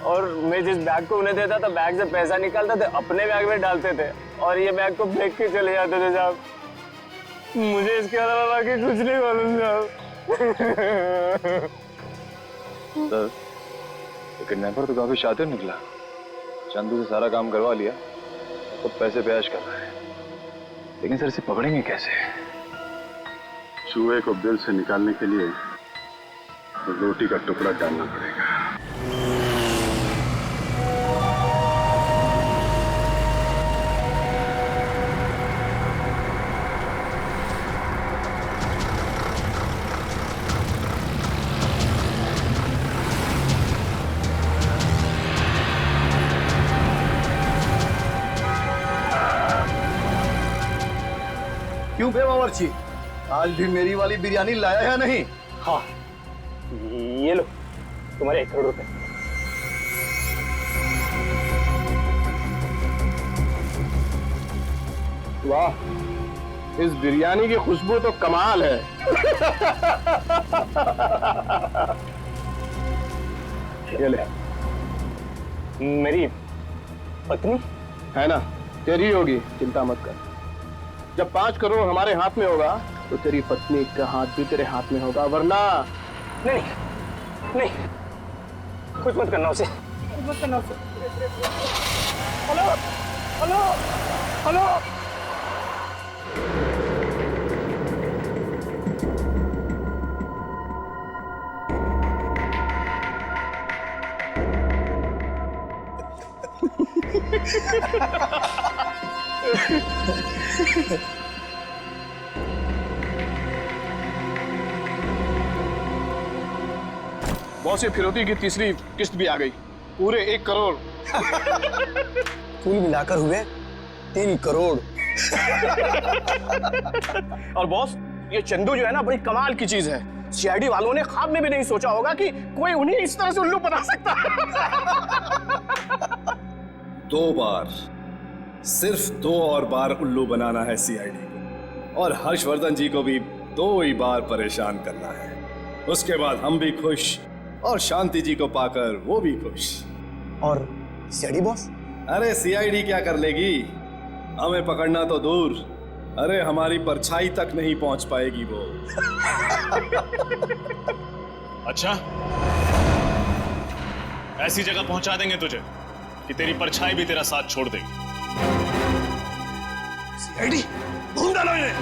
Speaker 19: और मैं जिस बैग को उन्हें देता था, बैग से पैसा निकालते थे, अपने बैग में डालते थे और ये बैग को फेंक के चले जाते थे साहब। मुझे इसके अलावा बाकी कुछ नहीं मालूम साहब।
Speaker 3: सर, किडनैपर तो काफी शातिर निकला। चंदू से सारा काम करवा लिया, तो पैसे पे ऐश कर रहा है। लेकिन सर इसे पकड़ेंगे कैसे?
Speaker 21: चूहे को बिल से निकालने के लिए रोटी का टुकड़ा डालना पड़ेगा।
Speaker 18: क्यों बे बावर्ची, आज भी मेरी वाली बिरयानी लाया या नहीं?
Speaker 19: हाँ, ये लो तुम्हारे 1 करोड़ रुपए। वाह, इस बिरयानी की खुशबू तो कमाल है। ये ले। मेरी पत्नी है ना, तेरी होगी, चिंता मत कर। जब 5 करोड़ हमारे हाथ में होगा तो तेरी पत्नी का हाथ भी तेरे हाथ में होगा, वरना नहीं नहीं, कुछ मत करना उसे, कुछ मत करना उसे। Hello hello hello.
Speaker 11: बॉस, ये फिरौती की तीसरी किस्त भी आ गई, पूरे 1 करोड़।
Speaker 18: कुल मिलाकर हुए 3 करोड़।
Speaker 11: और बॉस, ये चंदू जो है ना, बड़ी कमाल की चीज है। सीआईडी वालों ने ख्वाब में भी नहीं सोचा होगा कि कोई उन्हें इस तरह से उल्लू बना सकता है।
Speaker 20: 2 बार, सिर्फ 2 और बार उल्लू बनाना है सीआईडी को, और हर्षवर्धन जी को भी 2 ही बार परेशान करना है। उसके बाद हम भी खुश और शांति जी को पाकर वो भी खुश।
Speaker 18: और सीआईडी बॉस?
Speaker 20: अरे सीआईडी क्या कर लेगी, हमें पकड़ना तो दूर, अरे हमारी परछाई तक नहीं पहुंच पाएगी वो।
Speaker 14: अच्छा, ऐसी जगह पहुंचा देंगे तुझे कि तेरी परछाई भी तेरा साथ छोड़ देगी।
Speaker 11: सीआईडी, ढूंढ डालो इन्हें।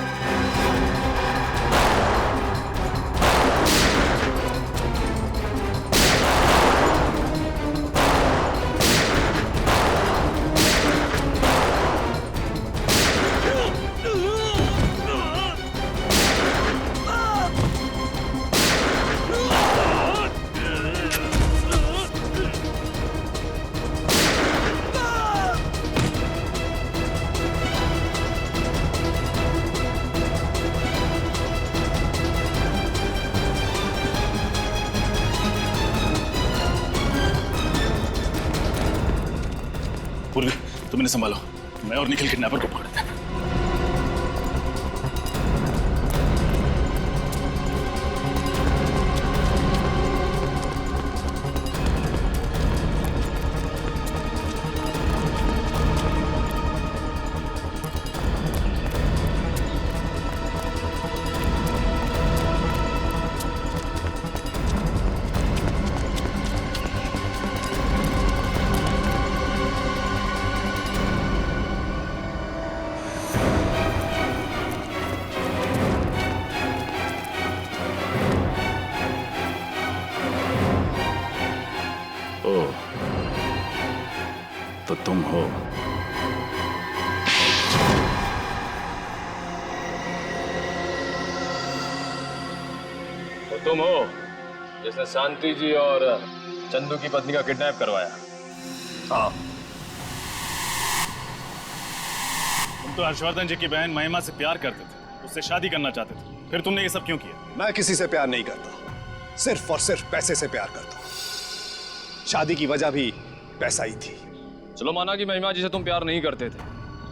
Speaker 14: पूर्वी, तुम इन्हें संभालो, मैं और निखिल किडनैपर को पकड़ते हैं। तो तुम हो।
Speaker 3: तो तुम हो जिसने शांति जी और चंदू की पत्नी का किडनैप करवाया?
Speaker 14: हाँ। तुम तो हर्षवर्धन जी की बहन महिमा से प्यार करते थे, उससे शादी करना चाहते थे, फिर तुमने ये सब क्यों किया?
Speaker 20: मैं किसी से प्यार नहीं करता, सिर्फ और सिर्फ पैसे से प्यार करता हूँ। शादी की वजह भी पैसा ही थी।
Speaker 3: चलो माना कि महिमा जी से तुम प्यार नहीं करते थे,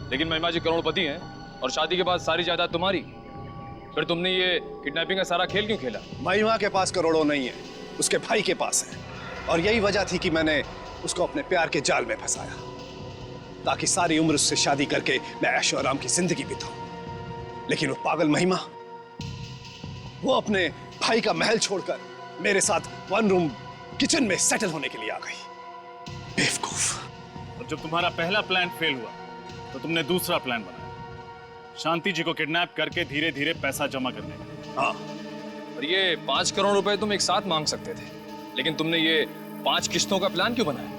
Speaker 3: लेकिन महिमा जी करोड़पति हैं और शादी के बाद सारी जायदाद तुम्हारी, फिर तुमने ये किडनैपिंग का सारा खेल क्यों खेला?
Speaker 20: महिमा के पास करोड़ों नहीं है, उसके भाई के पास है, और यही वजह थी कि मैंने उसको अपने प्यार के जाल में फंसाया, ताकि सारी उम्र उससे शादी करके मैं ऐशो आराम की जिंदगी बिताऊं। लेकिन वो पागल महिमा, वो अपने भाई का महल छोड़कर मेरे साथ 1 रूम किचन में सेटल होने के लिए आ गई। बेवकूफ।
Speaker 14: और जब तुम्हारा पहला प्लान फेल हुआ तो तुमने दूसरा प्लान बनाया, शांति जी को किडनैप करके धीरे धीरे पैसा जमा करने का।
Speaker 3: हाँ, और ये 5 करोड़ रुपए तुम एक साथ मांग सकते थे, लेकिन तुमने ये 5 किस्तों का प्लान क्यों बनाया?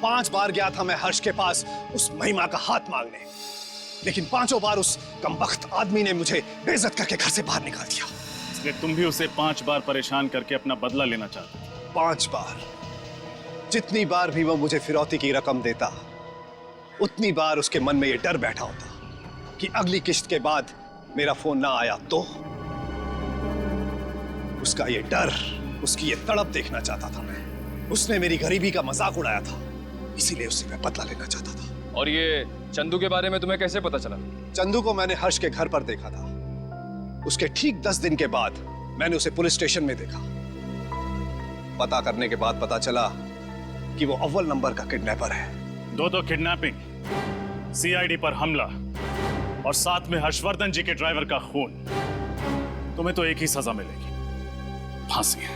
Speaker 20: 5 बार गया था मैं हर्ष के पास उस महिमा का हाथ मांगने, लेकिन 5 बार उस कमबख्त आदमी ने मुझे बेइज्जत करके घर से बाहर निकाल दिया।
Speaker 14: इसलिए तुम भी उसे 5 बार परेशान करके अपना बदला लेना चाहते थे।
Speaker 20: 5 बार। जितनी बार भी वो मुझे फिरौती की रकम देता, उतनी बार उसके मन में ये डर बैठा होता कि अगली किस्त के बाद मेरा फोन ना आया तो। उसका ये डर, उसकी ये तड़प देखना चाहता था मैं। उसने मेरी गरीबी का मजाक उड़ाया था, इसीलिए उससे मैं बदला लेना चाहता था।
Speaker 3: और ये चंदू के बारे में तुम्हें कैसे पता चला?
Speaker 20: चंदू को मैंने हर्ष के घर पर देखा था। उसके ठीक 10 दिन के बाद मैंने उसे पुलिस स्टेशन में देखा। पता करने के बाद पता चला कि वो अव्वल नंबर का किडनैपर है।
Speaker 14: दो किडनैपिंग, सीआईडी पर हमला और साथ में हर्षवर्धन जी के ड्राइवर का खून। तुम्हें तो एक ही सजा मिलेगी, फांसी।